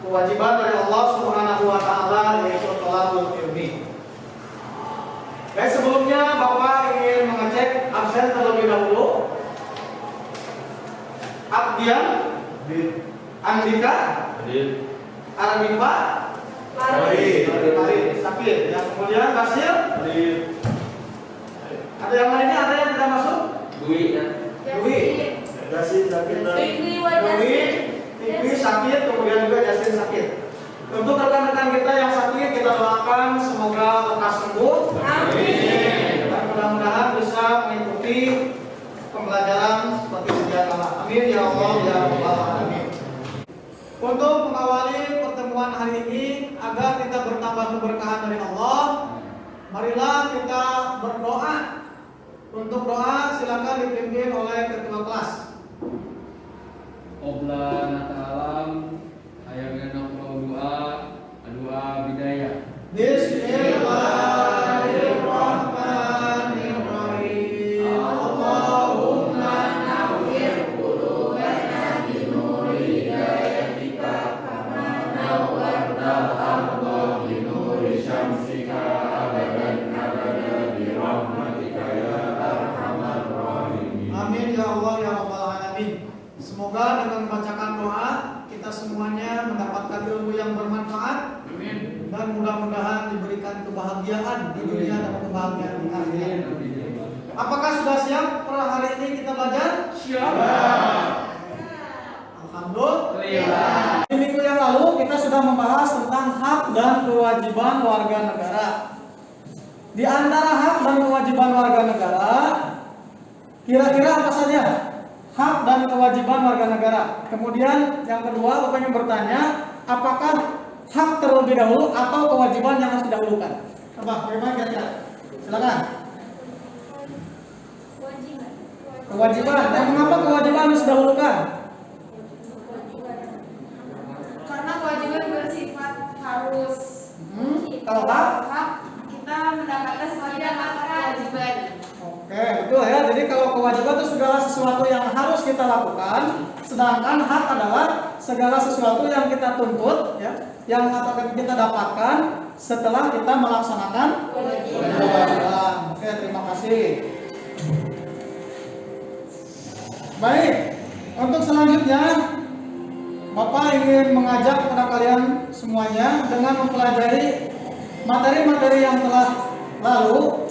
kewajiban dari Allah Subhanahu wa taala yaitu thalabul ilmi. Baik, sebelumnya Bapak ingin mengecek absen terlebih dahulu. Abdian, Andika, Ardipa, Farid, Sakir. Yang kemudian Basir, ada yang lainnya, ada yang tidak masuk? Dwi, Yasin, Sakir, Dwi, Sakir, kemudian juga Yasin, Sakir. Untuk rekan-rekan kita yang sakit, kita doakan semoga lekas sembuh. Amin. Dan mudah-mudahan bisa mengikuti pembelajaran seperti sedia kala. Amin ya Allah ya Rabbal alamin. Untuk mengawali pertemuan hari ini agar kita bertambah keberkahan dari Allah, marilah kita berdoa. Untuk doa silakan dipimpin oleh ketua kelas. Obla nata'alam ayat doa bidayah. Bismillahirrahmanirrahim. Allahumma nawwir qulubana binuri hidayatika kama nawwartal arda binuri syamsika abadan bi rahmatika ya arhamar rahimin. Amin ya Allah ya Rabbal alamin. Semoga dengan membacakan doa kita semuanya mendapatkan ilmu yang bermanfaat. Amin. Dan mudah-mudahan diberikan kebahagiaan di dunia dan kebahagiaan di akhirat. Apakah sudah siap per hari ini kita belajar? Siap. Alhamdulillah. Di minggu yang lalu kita sudah membahas tentang hak dan kewajiban warga negara. Di antara hak dan kewajiban warga negara, kira-kira apa saja hak dan kewajiban warga negara? Kemudian yang kedua, Bapak ingin bertanya, apakah hak terlebih dahulu atau kewajiban yang harus didahulukan? Apa? Bagaimana kira-kira? Silakan. Kewajiban. Dan mengapa kewajiban harus didahulukan? Karena kewajiban bersifat harus. Kalau hak Kita mendapatkan sesuatu yang kewajiban. Oke, betul ya. Jadi kalau kewajiban itu segala sesuatu yang harus kita lakukan, sedangkan hak adalah segala sesuatu yang kita tuntut, ya, yang akan kita dapatkan setelah kita melaksanakan kewajiban. Oke, terima kasih. Baik, untuk selanjutnya Bapak ingin mengajak kepada kalian semuanya dengan mempelajari materi-materi yang telah lalu.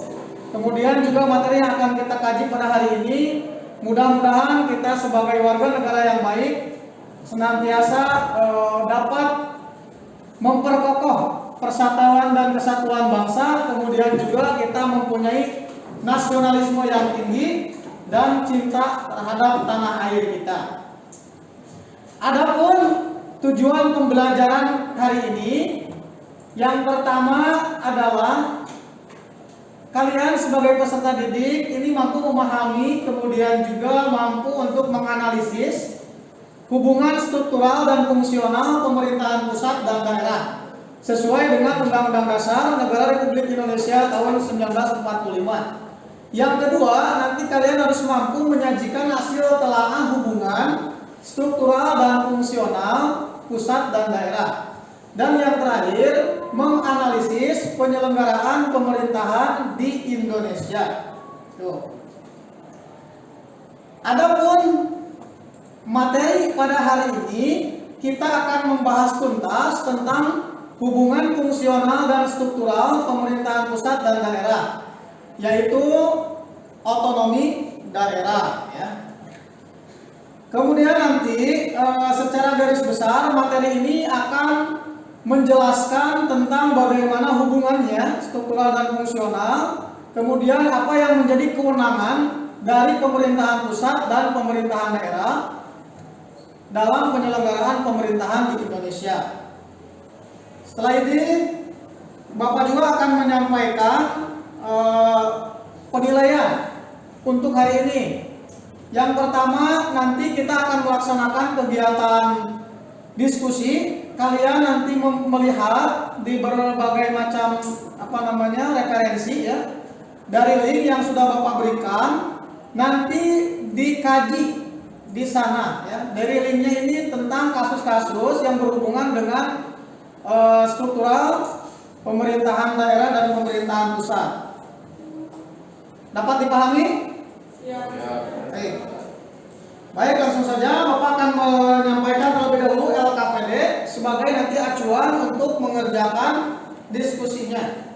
Kemudian juga materi yang akan kita kaji pada hari ini, mudah-mudahan kita sebagai warga negara yang baik senantiasa dapat memperkokoh persatuan dan kesatuan bangsa, kemudian juga kita mempunyai nasionalisme yang tinggi dan cinta terhadap tanah air kita. Adapun tujuan pembelajaran hari ini, yang pertama adalah kalian sebagai peserta didik ini mampu memahami, kemudian juga mampu untuk menganalisis hubungan struktural dan fungsional pemerintahan pusat dan daerah sesuai dengan Undang-Undang Dasar Negara Republik Indonesia tahun 1945. Yang kedua, nanti kalian harus mampu menyajikan hasil telaah hubungan struktural dan fungsional pusat dan daerah. Dan yang terakhir, menganalisis penyelenggaraan pemerintahan di Indonesia. Tuh. Adapun materi pada hari ini, kita akan membahas tuntas tentang hubungan fungsional dan struktural pemerintahan pusat dan daerah, yaitu otonomi daerah, ya. Kemudian nanti secara garis besar materi ini akan menjelaskan tentang bagaimana hubungannya struktural dan fungsional, kemudian apa yang menjadi kewenangan dari pemerintahan pusat dan pemerintahan daerah dalam penyelenggaraan pemerintahan di Indonesia. Setelah ini Bapak juga akan menyampaikan penilaian untuk hari ini. Yang pertama, nanti kita akan melaksanakan kegiatan diskusi. Kalian nanti melihat di berbagai macam referensi, ya, dari link yang sudah Bapak berikan. Nanti dikaji di sana ya. Dari linknya ini tentang kasus-kasus yang berhubungan dengan struktural pemerintahan daerah dan pemerintahan pusat. Dapat dipahami? Ya. Baik. Baik, langsung saja Bapak akan menyampaikan terlebih dahulu LKPD sebagai nanti acuan untuk mengerjakan diskusinya.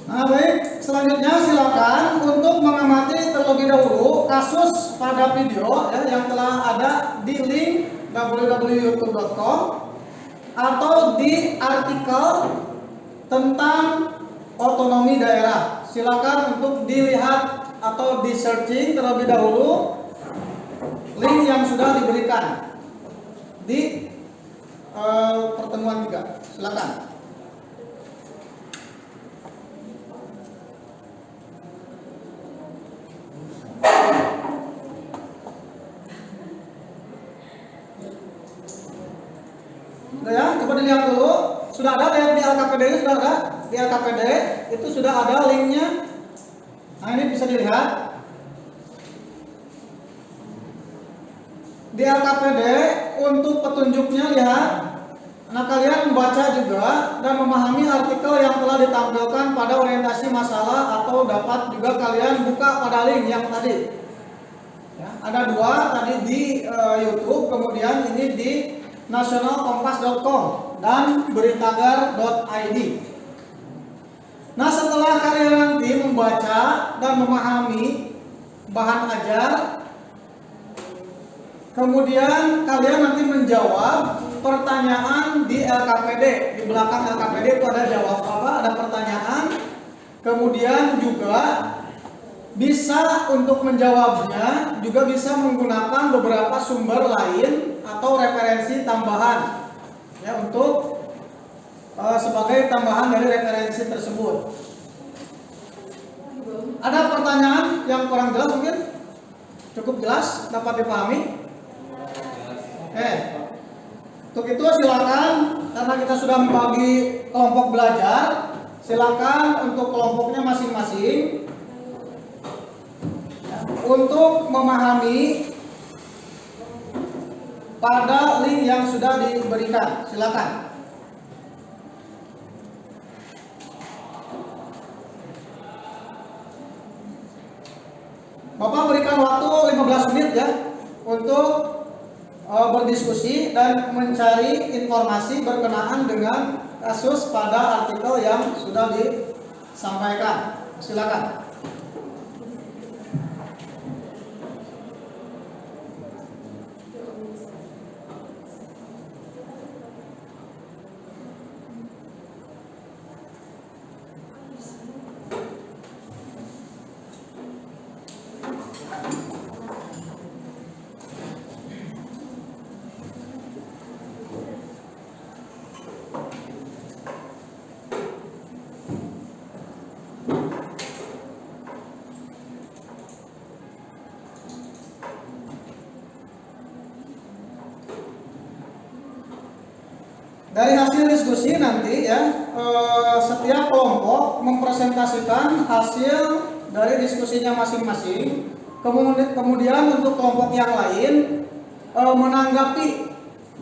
Nah baik, selanjutnya silakan untuk mengamati terlebih dahulu kasus pada video ya, yang telah ada di link www.youtube.com atau di artikel tentang otonomi daerah. Silakan untuk dilihat atau di searching terlebih dahulu link yang sudah diberikan di pertemuan 3. Silakan. Udah ya, coba dilihat dulu. Sudah ada lihat di LKPD ini, sudah ada di LKPD itu sudah ada linknya. Nah ini bisa dilihat di LKPD untuk petunjuknya, lihat. Nah kalian membaca juga dan memahami artikel yang telah ditampilkan pada orientasi masalah, atau dapat juga kalian buka pada link yang tadi ya, ada 2 tadi di YouTube, kemudian ini di nasionalkompas.com dan beritagar.id. Nah setelah kalian nanti membaca dan memahami bahan ajar, kemudian kalian nanti menjawab pertanyaan di LKPD. Di belakang LKPD itu ada jawab apa, ada pertanyaan. Kemudian juga bisa untuk menjawabnya juga bisa menggunakan beberapa sumber lain atau referensi tambahan ya, untuk sebagai tambahan dari referensi tersebut. Ada pertanyaan yang kurang jelas mungkin? Cukup jelas, dapat dipahami? Oke. Untuk itu silakan, karena kita sudah membagi kelompok belajar, silakan untuk kelompoknya masing-masing untuk memahami pada link yang sudah diberikan. Silakan. Bapak berikan waktu 15 menit ya untuk berdiskusi dan mencari informasi berkenaan dengan kasus pada artikel yang sudah disampaikan. Silakan. Dari hasil diskusi nanti ya, setiap kelompok mempresentasikan hasil dari diskusinya masing-masing. Kemudian untuk kelompok yang lain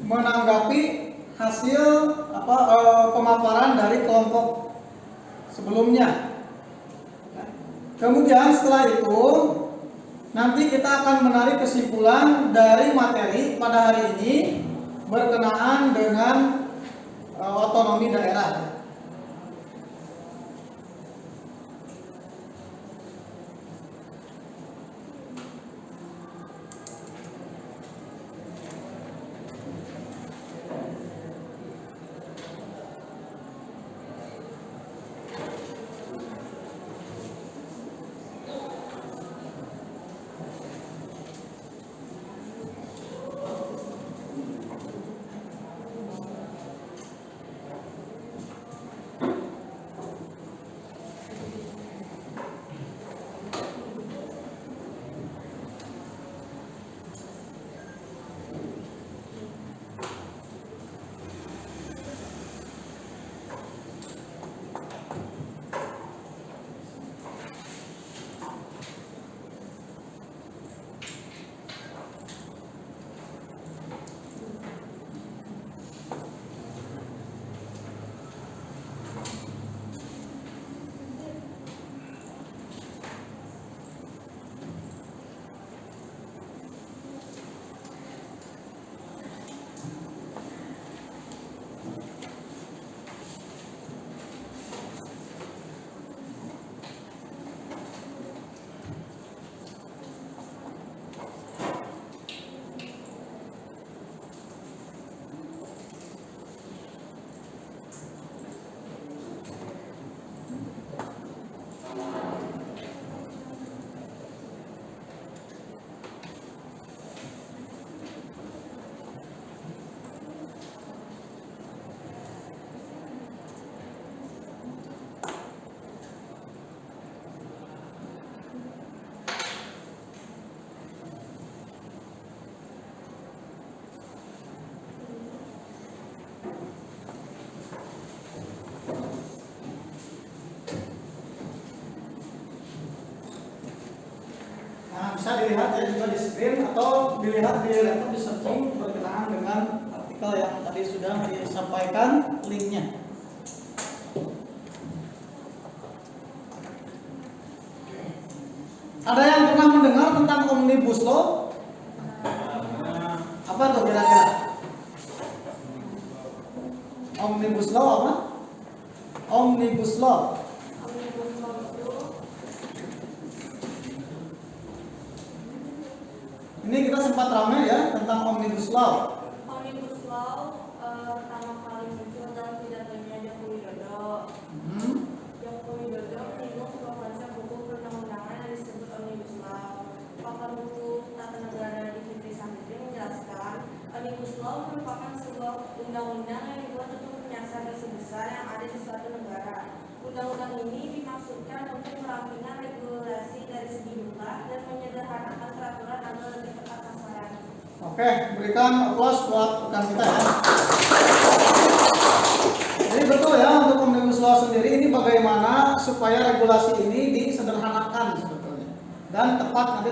menanggapi hasil pemaparan dari kelompok sebelumnya. Kemudian setelah itu nanti kita akan menarik kesimpulan dari materi pada hari ini berkenaan dengan otonomi daerah. bisa dilihat ya juga di screen atau dilihat di laptop di searching berkenaan dengan artikel yang tadi sudah disampaikan linknya. Ada yang pernah mendengar tentang Omnibus Law? Apa tuh kira-kira? Omnibus Law apa? Omnibus Law. Ini kita sempat ramai ya tentang Omnibus Law. Omnibus Law pertama kali muncul dalam pidatonya Joko Widodo. Joko Widodo menyinggung sebuah konsep hukum perundang-undangan yang disebut Omnibus Law. Pakar hukum tata negara Divitri Savitri menjelaskan, Omnibus Law merupakan sebuah undang-undang yang dibuat untuk menyasar isu besar yang ada di suatu negara. Undang-undang ini dimaksudkan untuk merapikan regulasi dari segi jumlah dan menyederhanakan peraturan agar lebih tepat sasaran. Oke, berikan applause buat rekan kita ya. Jadi betul ya untuk Omnibus Law sendiri ini bagaimana supaya regulasi ini disederhanakan sebetulnya dan tepat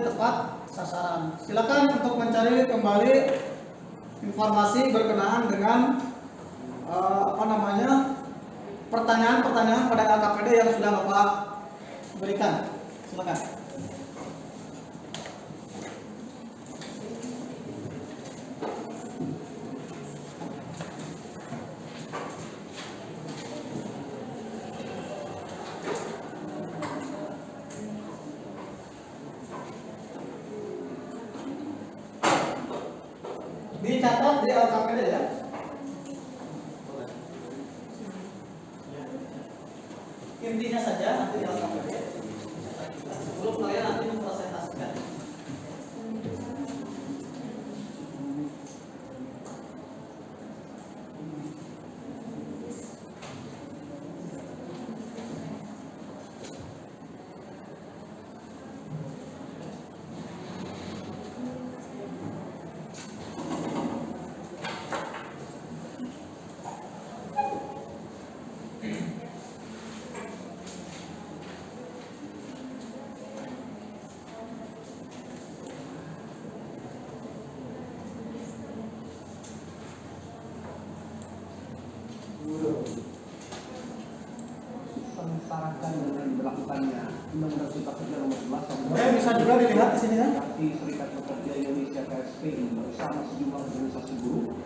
sasaran. Silakan untuk mencari kembali informasi berkenaan dengan pertanyaan-pertanyaan pada LKPD yang sudah Bapak berikan. Silakan. Dicatat di LKPD ya. Intinya saja nanti di LKPD sebelum kalian nanti mempresentasikan. Mensyaratkan dengan berlakukannya Undang-Undang Cipta Kerja Nomor 11 Tahun 2000. Oke, bisa juga dilihat di sini ya. Serikat Pekerja Indonesia KSPI bersama sejumlah organisasi buruh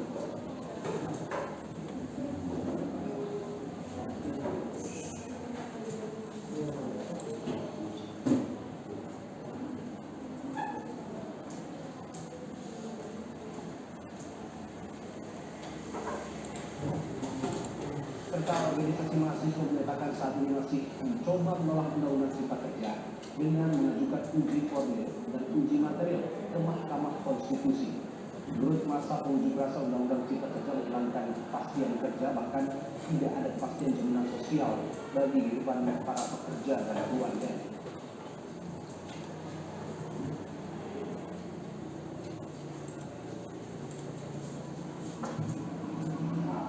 serta organisasi mahasiswa menyatakan saat ini masih mencoba menolak Undang-Undang Cipta Kerja dengan mengajukan uji formil dan uji material ke Mahkamah Konstitusi. Menurut masa pengunjuk rasa, Undang-Undang Cipta Kerja menghilangkan kepastian kerja, bahkan tidak ada kepastian jaminan sosial bagi kehidupan para pekerja dan keluarga.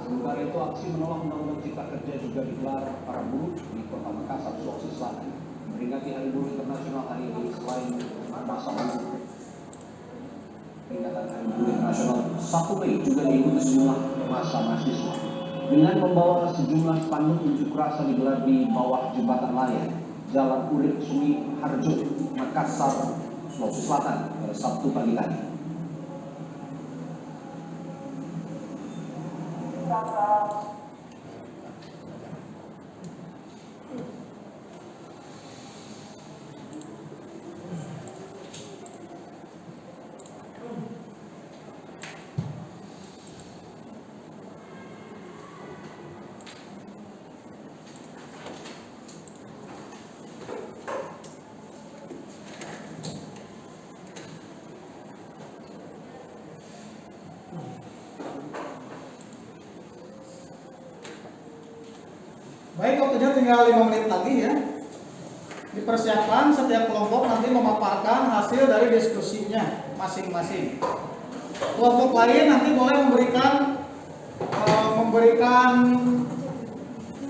Sementara itu, aksi menolak Undang-Undang Cipta Kerja juga digelar para buruh di Kota Makassar, Sulawesi Selatan. Memperingati Hari Buruh Internasional hari ini, selain masa buruh, peringatan Hari Buruh Internasional 1 Mei juga diikuti sejumlah massa mahasiswa dengan membawa sejumlah spanduk unjuk rasa digelar di bawah jembatan layang Jalan Urip Sumi Harjo, Makassar, Sulawesi Selatan pada Sabtu pagi tadi. Baik, waktunya tinggal 5 menit lagi ya. Dipersiapkan setiap kelompok nanti memaparkan hasil dari diskusinya masing-masing. Kelompok lain nanti boleh memberikan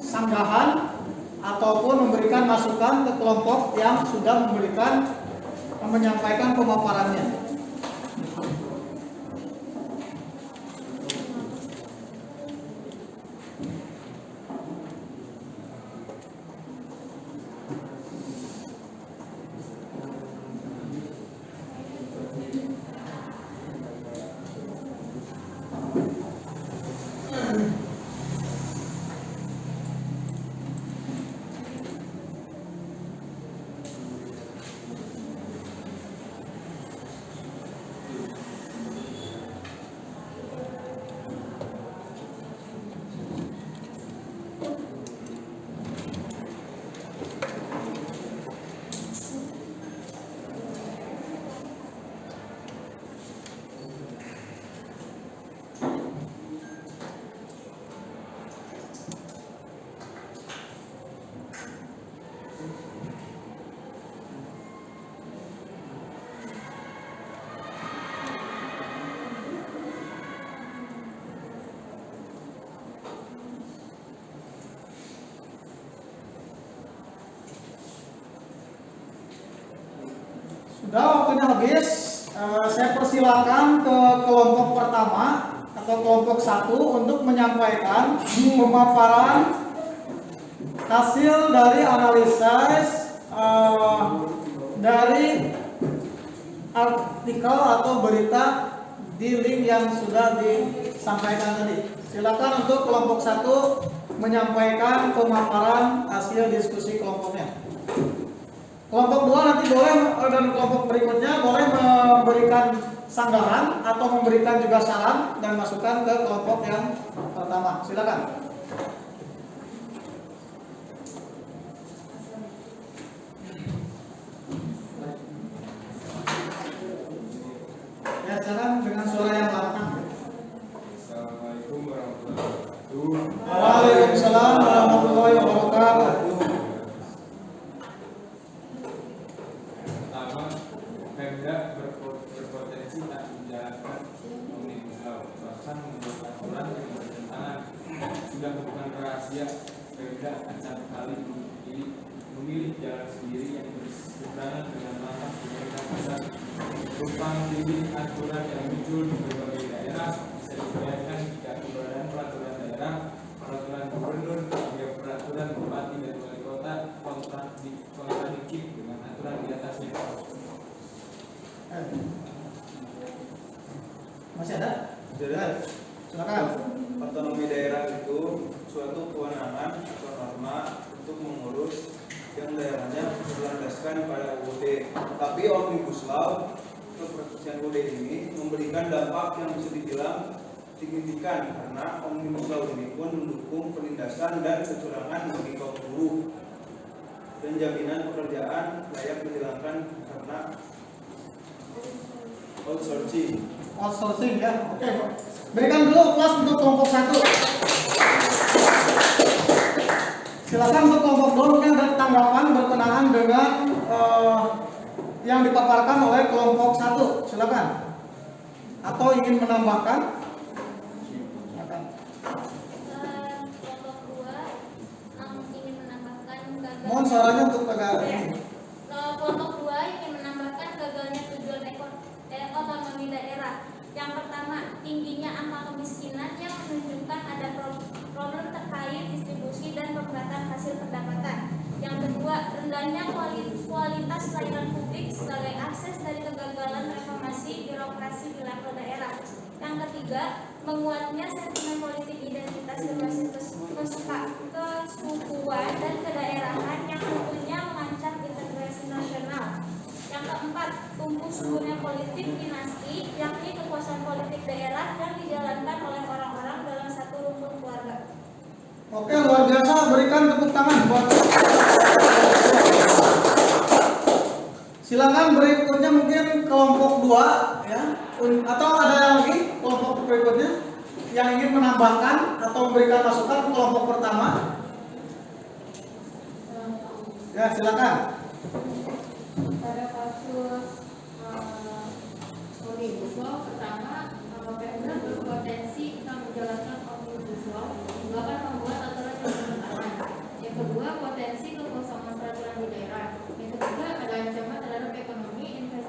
sanggahan ataupun memberikan masukan ke kelompok yang sudah memberikan menyampaikan pemaparannya. Sudah, waktunya habis. Saya persilakan ke kelompok pertama atau kelompok 1 untuk menyampaikan pemaparan hasil dari analisis dari artikel atau berita di link yang sudah disampaikan tadi. Silakan untuk kelompok 1 menyampaikan pemaparan hasil diskusi kelompoknya. Kelompok 2 nanti boleh, dan kelompok berikutnya boleh memberikan sanggahan atau memberikan juga saran dan masukan ke kelompok yang pertama. Silakan. Ya, silakan dengan suara yang lantang. Assalamualaikum warahmatullahi wabarakatuh. Waalaikumsalam warahmatullahi wabarakatuh. Pertama, Pemda berpotensi tak menjalankan Omnibus Law, bahkan membuat aturan yang bertentangan. Sudah bukan rahasia, Pemda acap kali memilih jalan sendiri yang berseberangan dengan langkah pemerintah pusat. Tumpang tindih aturan yang muncul di berbagai daerah bisa dibayangkan jika keberadaan peraturan daerah, peraturan gubernur, hingga peraturan bupati dan wali kota kontradiktif dengan aturan di atasnya. Masih ada? Jadi, Silakan. otonomi daerah itu suatu kewenangan atau norma untuk mengurus yang daerahnya berlandaskan pada UUD. Tapi Omnibus Law atau peraturan UUD ini memberikan dampak yang bisa dibilang signifikan karena Omnibus Law ini pun mendukung penindasan dan kecurangan bagi kaum buruh dan jaminan pekerjaan layak dihilangkan karena outsourcing Ya, oke. Berikan dulu kelas untuk kelompok 1. Silakan untuk kelompok 2 mungkin ada tanggapan berkenaan dengan yang dipaparkan oleh kelompok 1. Silakan. Atau ingin menambahkan? Silakan. Kelompok 2 ingin menambahkan Mohon suaranya untuk agak. Kelompok 2 ingin menambahkan gagalnya tujuan otonomi daerah. Yang pertama, tingginya angka kemiskinan yang menunjukkan ada problem terkait distribusi dan pemerataan hasil pendapatan. Yang kedua, rendahnya kualitas layanan publik sebagai akses dari kegagalan reformasi birokrasi di level daerah. Yang ketiga, menguatnya sentimen politik identitas berbasis kesukuan dan kedaerahan yang tentunya mengancam integrasi nasional. Yang keempat, tumbuh suburnya politik dinasti, yakni kekuasaan politik daerah yang dijalankan oleh orang-orang dalam satu rumpun keluarga. Oke, luar biasa. Berikan tepuk tangan buat. Silakan berikutnya mungkin kelompok 2 ya. Atau ada yang lagi kelompok berikutnya yang ingin menambahkan atau memberikan masukan ke kelompok pertama? Ya, silakan. Pada kasus Omnibus Law pertama, Pemda berpotensi tak menjalankan Omnibus Law bahkan membuat aturan yang bertentangan. Yang kedua, potensi kekosongan peraturan di daerah. Yang ketiga, ada ancaman terhadap ekonomi, investasi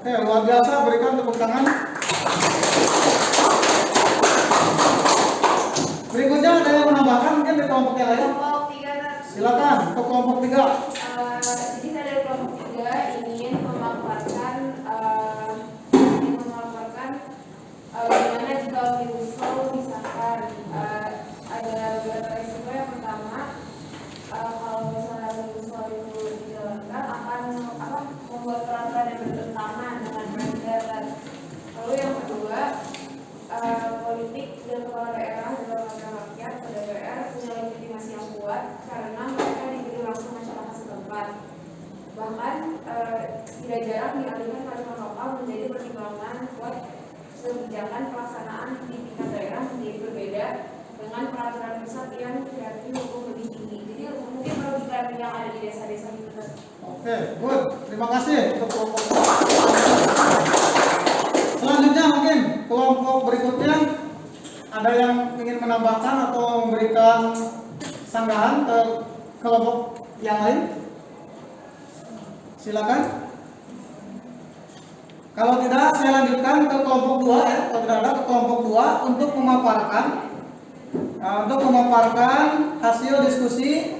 Oke, luar biasa, berikan tepuk tangan. Berikutnya ada yang menambahkan mungkin di kelompok yang lain. Kelompok 3. Silakan ke kelompok 3. Jadi saya dari kelompok 3 ingin memaparkan bagaimana jika omnibus law disahkan. Ada beberapa risiko. Yang pertama, kalau misalnya omnibus law itu dijalankan akan membuat peraturan yang bertentangan dengan peraturan. Lalu yang kedua, politik dan kepala daerah dan wakil rakyat atau DPR punya legitimasi yang kuat karena mereka dipilih langsung masyarakat setempat. Bahkan tidak jarang dialihkan peraturan lokal menjadi pertimbangan buat kebijakan pelaksanaan di tingkat daerah menjadi berbeda dengan peraturan pusat yang hierarki hukum lebih tinggi. Jadi mungkin merugikan yang ada di desa-desa itu. Oke, good. Terima kasih untuk kelompok. Selanjutnya mungkin kelompok berikutnya ada yang ingin menambahkan atau memberikan sanggahan ke kelompok yang lain? Silakan. Kalau tidak, saya lanjutkan ke kelompok 2 ya. Kalau tidak ada, ke kelompok 2 untuk memaparkan hasil diskusi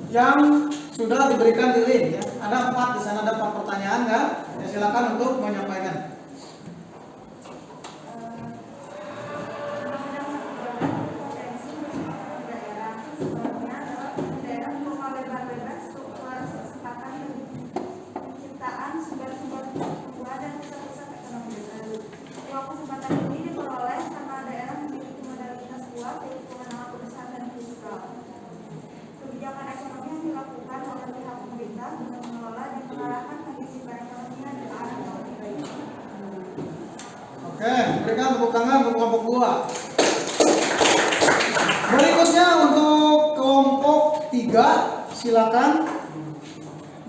yang sudah diberikan di link ya. Ada 4 di sana, ada 4 pertanyaan kan? Ya, silakan untuk menyampaikan. Kebijakan ekonomi yang dilakukan oleh pihak pemerintah untuk mengelola dan mengarahkan kondisi perekonomian dan arah yang lebih baik. Oke, berikan tepuk tangan untuk kelompok 2. Berikutnya untuk kelompok 3, silakan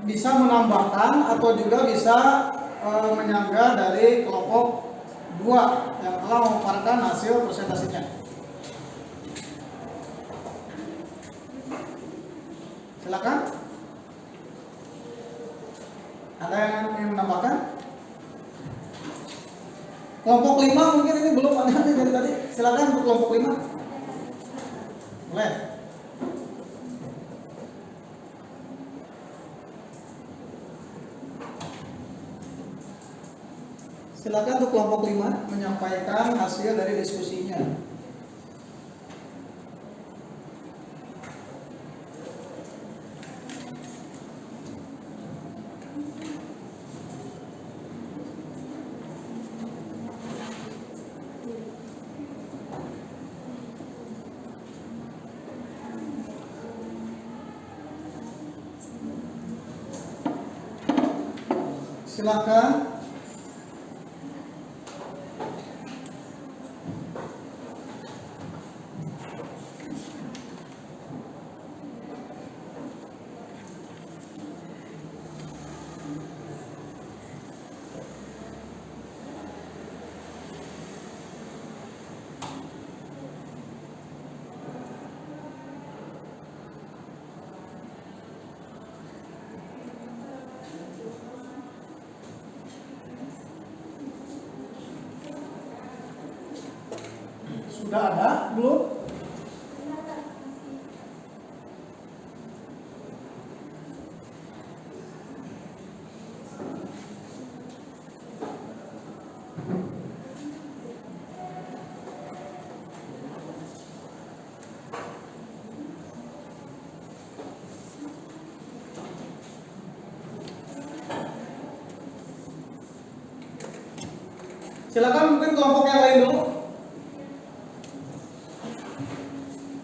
bisa menambahkan atau juga bisa menyangga dari kelompok 2 yang telah memaparkan hasil presentasinya. Silakan. Ada yang ingin menambahkan? Kelompok 5 mungkin ini belum ada dari tadi. Silakan untuk kelompok 5. Boleh. Silakan untuk kelompok 5 menyampaikan hasil dari diskusinya. Silakan. Sudah ada? Belum? Silakan mungkin kelompok yang lain dulu.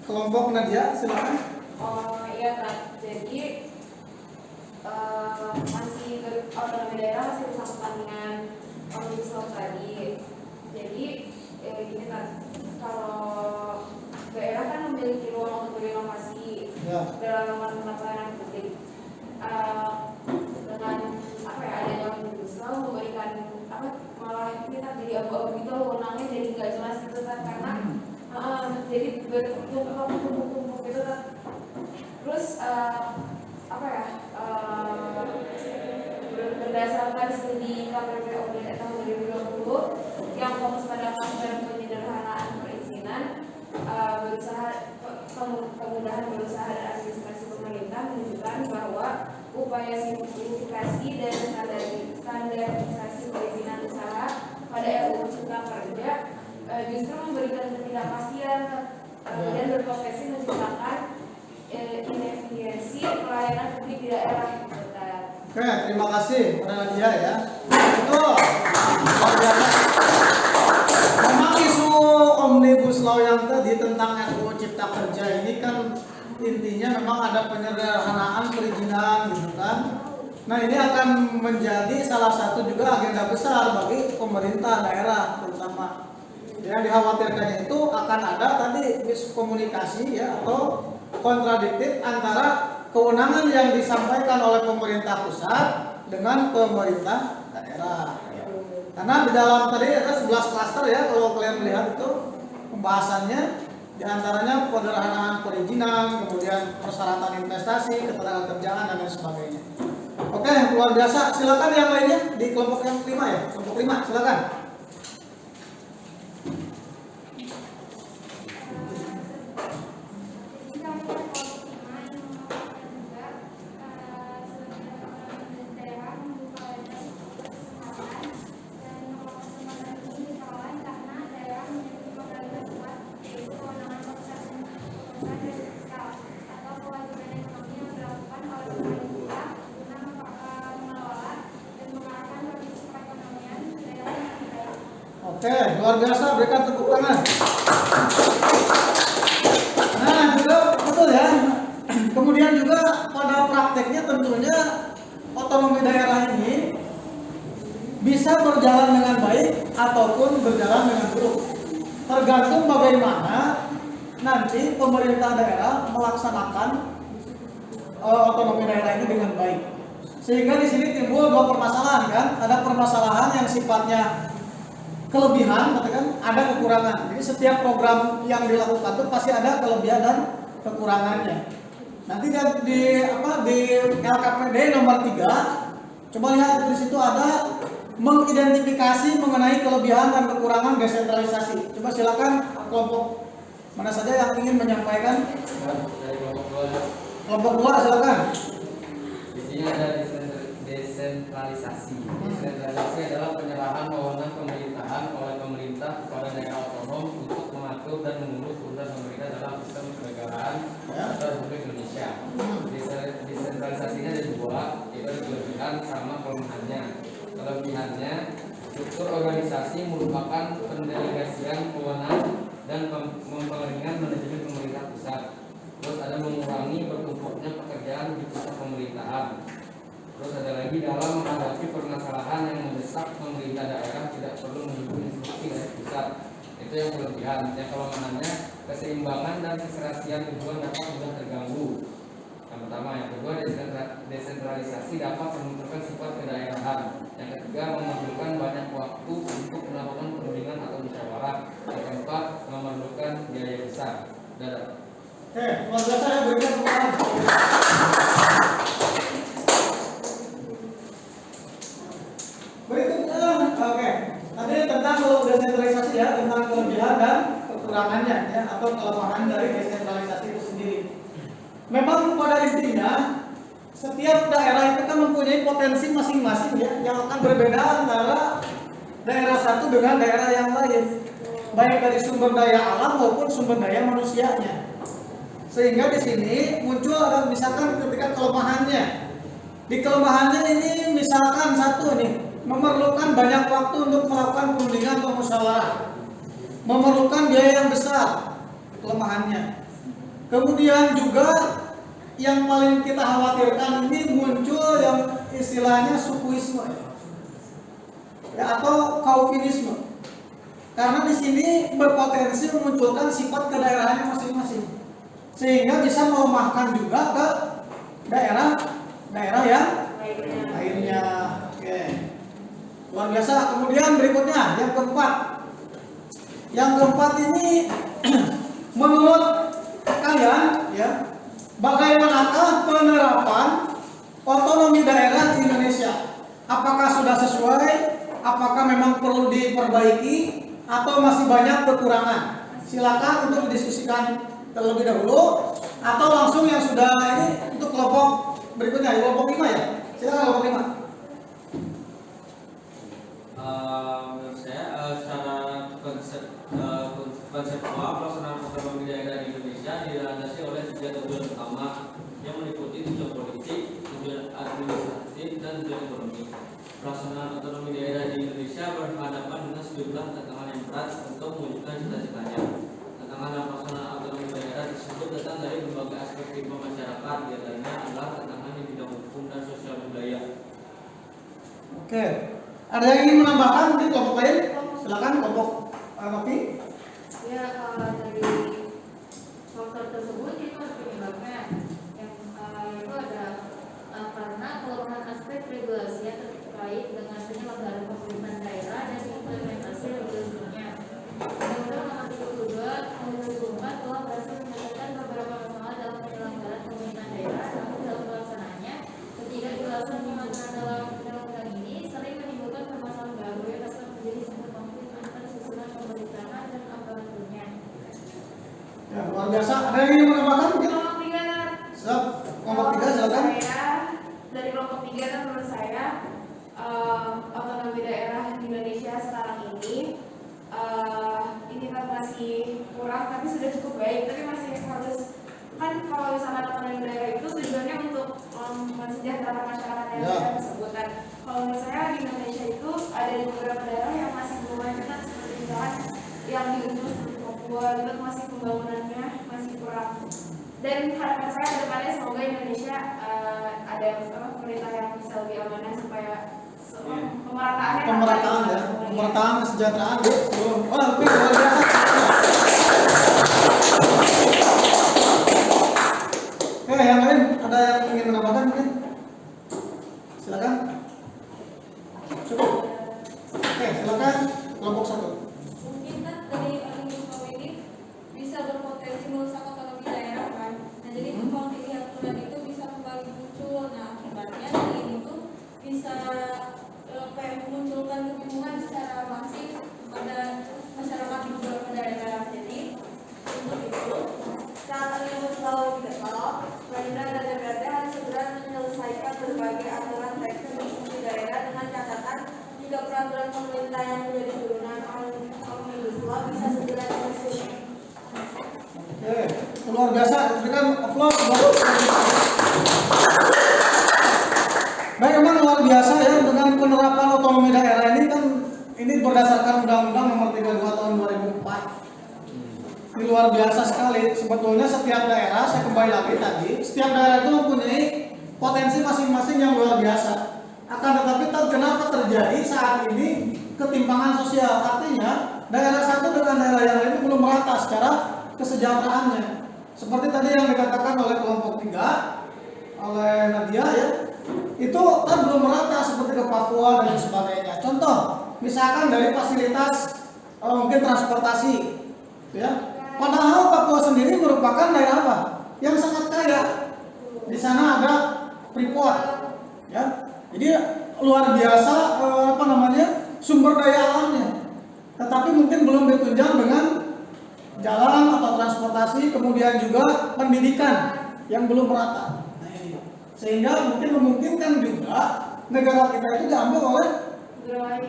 Kelompok Nadia, silakan. Oh iya Kak, jadi masih otonomi daerah masih bersangkutan dengan omnibus law tadi. Jadi gini Kak, kalau daerah kan memiliki ruang untuk berinovasi dalam melakukan pelayanan publik. Dengan adanya omnibus law memberikan malah kita jadi abu-abu gitu, wewenangnya jadi nggak jelas gitu kan, karena jadi bertumpuk-tumpuk gitu kan. Terus berdasarkan studi KPPOD tahun 2020 yang fokus pada aspek penyederhanaan perizinan, kemudahan berusaha dan administrasi pemerintah menunjukkan bahwa upaya simplifikasi dan standarisasi perizinan usaha pada RUU Cipta Kerja justru memberikan ketidakpastian dan berpotensi menciptakan inefisiensi pelayanan publik di daerah. Oke, terima kasih Mbak Nadia ya. Betul. Memang isu Omnibus Law yang tadi tentang RUU Cipta Kerja ini kan intinya memang ada penyederhanaan perizinan gitu kan. Nah ini akan menjadi salah satu juga agenda besar bagi pemerintah daerah terutama. Yang dikhawatirkannya itu akan ada tadi miskomunikasi ya atau kontradiktif antara kewenangan yang disampaikan oleh pemerintah pusat dengan pemerintah daerah. Karena di dalam tadi ada 11 klaster ya kalau kalian melihat itu pembahasannya diantaranya penyederhanaan perizinan, kemudian persyaratan investasi, ketenagakerjaan dan lain sebagainya. Oke, luar biasa. Silakan yang lainnya di kelompok yang kelima ya, kelompok 5 silakan. Oke, luar biasa, berikan tepuk tangan. Nah, juga betul ya. Kemudian juga pada prakteknya tentunya otonomi daerah ini bisa berjalan dengan baik ataupun berjalan dengan buruk. Tergantung bagaimana nanti pemerintah daerah melaksanakan otonomi daerah ini dengan baik. Sehingga di sini timbul dua permasalahan kan? Ada permasalahan yang sifatnya kelebihan, katakan ada kekurangan. Jadi setiap program yang dilakukan itu pasti ada kelebihan dan kekurangannya. Nanti di LKPD nomor 3, coba lihat di situ ada mengidentifikasi mengenai kelebihan dan kekurangan desentralisasi. Coba silakan kelompok mana saja yang ingin menyampaikan. Kelompok 2 silakan. Di sini ada desentralisasi. Desentralisasi adalah penyerahan wewenang pemerintahan oleh pemerintah kepada daerah otonom untuk mengatur dan mengurus urusan pemerintah dalam sistem kenegaraan atau Republik Indonesia. Desentralisasi ini ada dua, yaitu ada kelebihan sama kelemahannya. Kelebihannya, struktur organisasi merupakan pendelegasian wewenang dan mempengaruhi manajemen pemerintah pusat. Terus ada mengurangi bertumpuknya pekerjaan di pusat pemerintahan. Terus ada lagi dalam menghadapi permasalahan yang mendesak pemerintah daerah tidak perlu menunggu instruksi dari pusat. Itu yang kelebihan. Yang kelemahannya, keseimbangan dan keserasian tujuan dapat mudah terganggu. Yang pertama, yang kedua, desentralisasi dapat menunjukkan sifat kedaerahan. Yang ketiga, memerlukan banyak waktu untuk melakukan perundingan atau musyawarah. Yang keempat, memerlukan biaya besar. Dadah. Oke, luar biasa ya, berikan tepuk tangan. Berikutnya, oke. Tadi tentang desentralisasi ya, tentang kelebihan dan kekurangannya ya, atau kelemahan dari desentralisasi itu sendiri. Memang pada intinya setiap daerah itu kan mempunyai potensi masing-masing ya, yang akan berbeda antara daerah satu dengan daerah yang lain, baik dari sumber daya alam maupun sumber daya manusianya. Sehingga di sini muncul ada misalkan ketika kelemahannya. Di kelemahannya ini misalkan satu nih, memerlukan banyak waktu untuk melakukan perundingan atau musyawarah. Memerlukan biaya yang besar, kelemahannya. Kemudian juga yang paling kita khawatirkan ini muncul yang istilahnya sukuisme ya, atau kaufinisme. Karena di sini berpotensi memunculkan sifat kedaerahannya masing-masing. Sehingga bisa melemahkan juga ke daerah yang lainnya. Oke. Luar biasa. Kemudian berikutnya yang keempat. Yang keempat ini menurut kalian ya, bagaimanakah penerapan otonomi daerah di Indonesia? Apakah sudah sesuai? Apakah memang perlu diperbaiki atau masih banyak kekurangan? Silakan untuk didiskusikan terlebih dahulu atau langsung yang sudah ini untuk kelompok berikutnya, kelompok 5 ya. Silakan kelompok 5. Menurut saya secara konseptual pelaksanaan otonomi daerah di Indonesia dilandasi oleh 3 tujuan utama yang meliputi tujuan politik, tujuan administratif, dan tujuan ekonomi. Pelaksanaan otonomi daerah di Indonesia berhadapan dengan sejumlah tantangan yang berat untuk mewujudkan cita-citanya. Tantangan dalam pelaksanaan otonomi daerah tersebut datang dari berbagai aspek kehidupan masyarakat, di antaranya adalah tantangan di bidang hukum dan sosial budaya. Oke. Ada yang ingin menambahkan di kelompok lain? Silakan kelompok Novi. Ya, dari faktor tersebut itu harus penyebabnya yang itu ada karena kelemahan aspek regulasi yang terkait dengan penyelenggaraan pemerintahan daerah dan implementasi regulasinya. Undang-Undang Nomor 32 Tahun 2004 telah berhasil menyelesaikan beberapa masalah dalam penyelenggaraan pemerintahan daerah, namun dalam pelaksanaannya ketidakjelasan pengaturan dalam undang-undang ini sering menimbulkan permasalahan baru yang dapat menjadi sumber konflik antar susunan pemerintahan dan aparaturnya. Ya, luar biasa. Ada yang ingin menambahkan mungkin? Kelompok 3 Siap. Kelompok 3 silakan. dari kelompok 3 kan menurut saya otonomi daerah di Indonesia sekarang ini kan masih kurang tapi sudah cukup baik, tapi masih harus, kan kalau misalkan otonomi daerah itu tujuannya untuk mensejahterakan masyarakat daerah tersebut kan. Kalau menurut saya di Indonesia itu ada di beberapa daerah yang masih belum lanjutan, seperti misalkan yang di ujung seperti Papua itu masih pembangunannya masih kurang. Dan harapan saya ke depannya semoga Indonesia ada pemerintah yang bisa lebih amanah supaya Pemerataan ya, pemerataan kesejahteraan ya. Oh, lebih luar biasa. Oke, yang lain ada yang ingin menambahkan mungkin? Silakan. Cukup. Oke, silakan kelompok 1. Mungkin kan dari Omnibus Law ini bisa berpotensi merusak otonomi daerah kan. Nah jadi konflik aturan itu bisa kembali muncul. Nah akibatnya dari ini tuh bisa memunculkan kebingungan secara masif pada masyarakat di beberapa daerah. Jadi untuk itu saat Omnibus Law digetok, Pemda dan DPRD harus segera menyelesaikan berbagai aturan teknis di daerah dengan catatan jika peraturan pemerintah yang menjadi turunan Omnibus Law bisa segera direvisi. Oke, luar biasa. Berikan aplaus baru. Baik, memang luar biasa ya dengan penerapan otonomi daerah ini kan ini berdasarkan Undang-Undang Nomor 32 Tahun 2004. Ini luar biasa sekali. Sebetulnya setiap daerah, saya kembali lagi tadi, setiap daerah itu mempunyai potensi masing-masing yang luar biasa. Akan tetapi kenapa terjadi saat ini ketimpangan sosial? Artinya daerah satu dengan daerah yang lain belum merata secara kesejahteraannya. Seperti tadi yang dikatakan oleh kelompok 3, oleh Nadia ya, itu kan belum merata seperti ke Papua dan sebagainya. Contoh, misalkan dari fasilitas mungkin transportasi, ya. Padahal Papua sendiri merupakan daerah apa? Yang sangat kaya. Di sana ada Freeport, ya. Jadi luar biasa sumber daya alamnya. Tetapi mungkin belum ditunjang dengan jalan atau transportasi, kemudian juga pendidikan yang belum merata. Nah, ini. Sehingga mungkin memungkinkan juga negara kita itu diambil oleh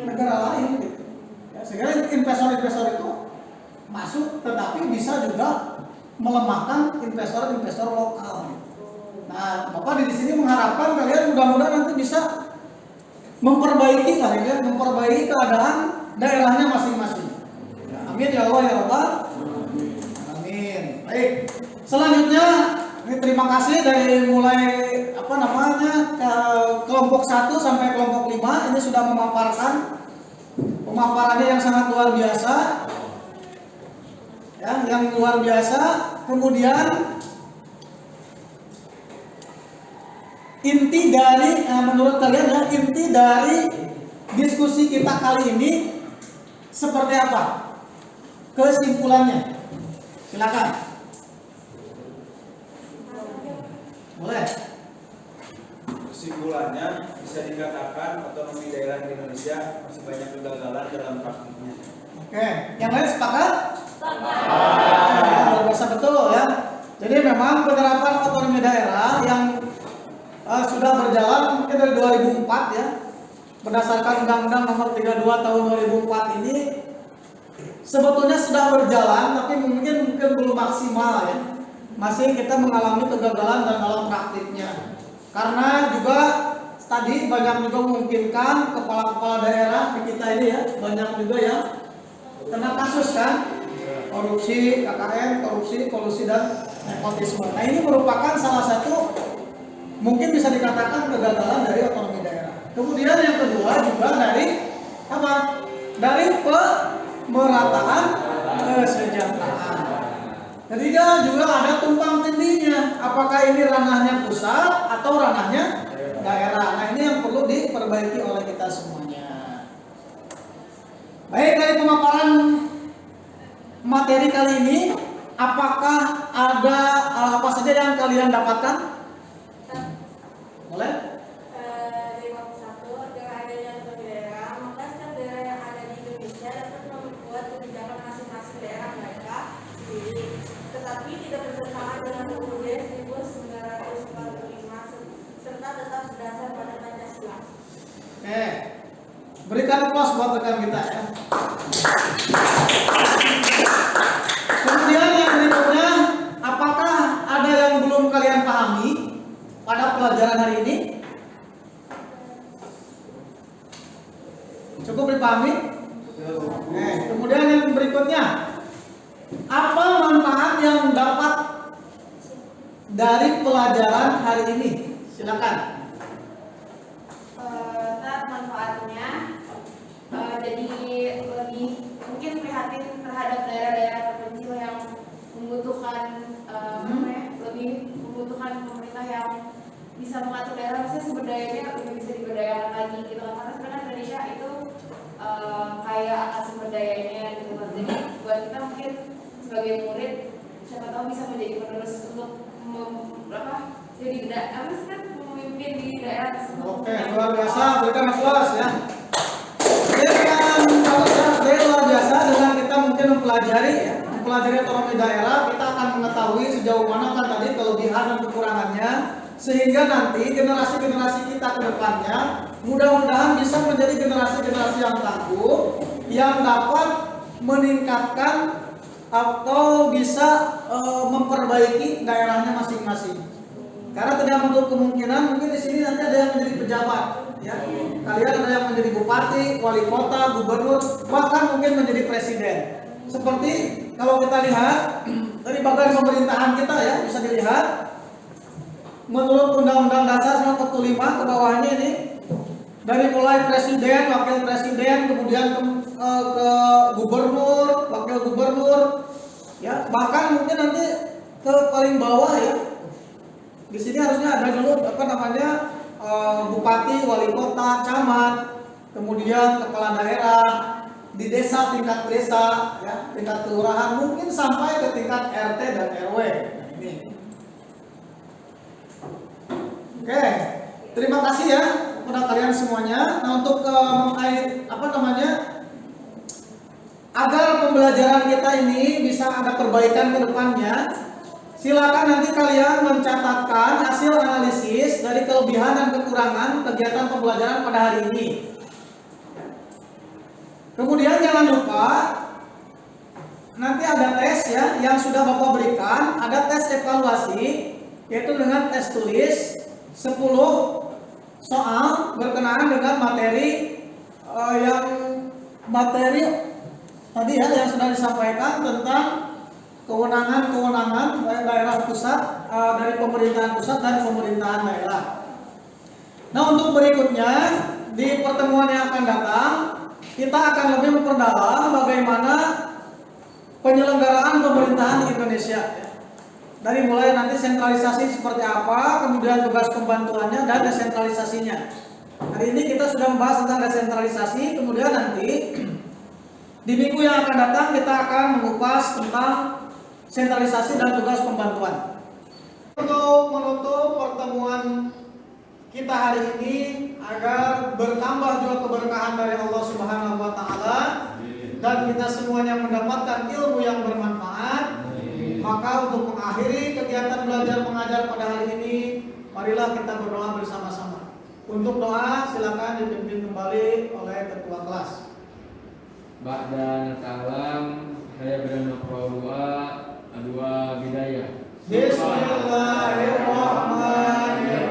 negara lain gitu. Ya, sehingga investor-investor itu masuk, tetapi bisa juga melemahkan investor-investor lokal. Gitu. Nah, Bapak di sini mengharapkan kalian mudah-mudahan nanti bisa memperbaiki keadaan daerahnya masing-masing. Ya, amin ya Allah ya Rabbal. Amin. Baik. Selanjutnya, ini terima kasih dari mulai ke kelompok 1 sampai kelompok 5 ini sudah memaparkan pemaparannya yang sangat luar biasa. Ya, yang luar biasa. Kemudian inti dari menurut kalian ya, inti dari diskusi kita kali ini seperti apa? Kesimpulannya. Silakan. Boleh. kesimpulannya bisa dikatakan otonomi daerah di Indonesia masih banyak kegagalan dalam praktiknya. Oke, yang lain sepakat? Luar biasa betul ya. Jadi memang penerapan otonomi daerah yang sudah berjalan mungkin dari 2004 ya, berdasarkan Undang-Undang Nomor 32 Tahun 2004 ini sebetulnya sudah berjalan, tapi mungkin belum maksimal ya. Masih kita mengalami kegagalan dalam praktiknya. Karena juga tadi banyak juga memungkinkan kepala-kepala daerah di kita ini ya, banyak juga yang kena kasus kan, korupsi, KKN, kolusi dan nepotisme. Nah ini merupakan salah satu mungkin bisa dikatakan kegagalan dari otonomi daerah. Kemudian yang kedua juga dari apa? Dari pemerataan kesejahteraan. Ketiga juga ada tumpang tindihnya. Apakah ini ranahnya pusat atau ranahnya daerah? Nah ini yang perlu diperbaiki oleh kita semuanya. Baik, dari pemaparan materi kali ini, apakah ada apa saja yang kalian dapatkan? Boleh? Dari bab 1, dengan adanya otonomi daerah, maka setiap daerah yang ada di Indonesia dapat membuat kebijakan masing-masing daerah mereka sendiri, tetapi tidak bertentangan dengan UUD 1945 serta tetap berdasar pada Pancasila. Oke, berikan aplaus buat rekan kita ya. Kemudian yang berikutnya, apakah ada yang belum kalian pahami pada pelajaran hari ini? Cukup dipahami? Oke, kemudian yang berikutnya, apa manfaat yang dapat dari pelajaran hari ini? Silakan. Manfaatnya jadi lebih mungkin prihatin terhadap daerah-daerah terpencil yang membutuhkan lebih membutuhkan pemerintah yang bisa mengatur daerah, maksudnya sumber dayanya lebih bisa diberdayakan lagi gitu kan, karena sebenarnya Indonesia itu kaya akan sumber dayanya gitu kan. Jadi buat kita mungkin sebagai murid siapa tahu bisa menjadi penerus untuk jadi memimpin di daerah tersebut. Oke, luar biasa, berikan aplaus ya. Jadi luar biasa dengan kita mungkin mempelajari otonomi daerah, kita akan mengetahui sejauh mana kan tadi kelebihan dan kekurangannya, sehingga nanti generasi-generasi kita ke depannya mudah-mudahan bisa menjadi generasi-generasi yang tangguh, yang dapat meningkatkan atau bisa memperbaiki daerahnya masing-masing. Karena tidak menutup kemungkinan mungkin di sini nanti ada yang menjadi pejabat, ya. Kalian ada yang menjadi bupati, wali kota, gubernur, bahkan mungkin menjadi presiden. Seperti kalau kita lihat dari bagian pemerintahan kita ya, bisa dilihat menurut Undang-Undang Dasar 45 ke bawahnya ini, dari mulai presiden, wakil presiden, kemudian ke gubernur, wakil gubernur, ya, bahkan mungkin nanti ke paling bawah ya. Di sini harusnya ada dulu bupati, wali kota, camat, kemudian kepala daerah, di desa tingkat desa, ya, tingkat kelurahan, mungkin sampai ke tingkat RT dan RW. Nah, ini. Oke, terima kasih ya kepada kalian semuanya. Nah, untuk agar pembelajaran kita ini bisa ada perbaikan ke depannya, silakan nanti kalian mencatatkan hasil analisis dari kelebihan dan kekurangan kegiatan pembelajaran pada hari ini. Kemudian jangan lupa nanti ada tes ya yang sudah Bapak berikan, ada tes evaluasi yaitu dengan tes tulis 10 soal berkenaan dengan materi tadi ya yang sudah disampaikan tentang kewenangan daerah pusat, dari pemerintahan pusat dan pemerintahan daerah. Nah, untuk berikutnya di pertemuan yang akan datang kita akan lebih memperdalam bagaimana penyelenggaraan pemerintahan di Indonesia. Dari mulai nanti sentralisasi seperti apa, kemudian tugas pembantuannya dan desentralisasinya. Hari ini kita sudah membahas tentang desentralisasi, kemudian nanti di minggu yang akan datang kita akan mengupas tentang sentralisasi dan tugas pembantuan. Untuk menutup pertemuan kita hari ini agar bertambah juga keberkahan dari Allah Subhanahu wa taala dan kita semuanya mendapatkan ilmu yang bermanfaat. Maka untuk mengakhiri kegiatan belajar mengajar pada hari ini, marilah kita berdoa bersama-sama. Untuk doa silakan dipimpin kembali oleh ketua kelas. Ba'da natalam saya berdoa doa bidayah. Bismillahirrahmanirrahim.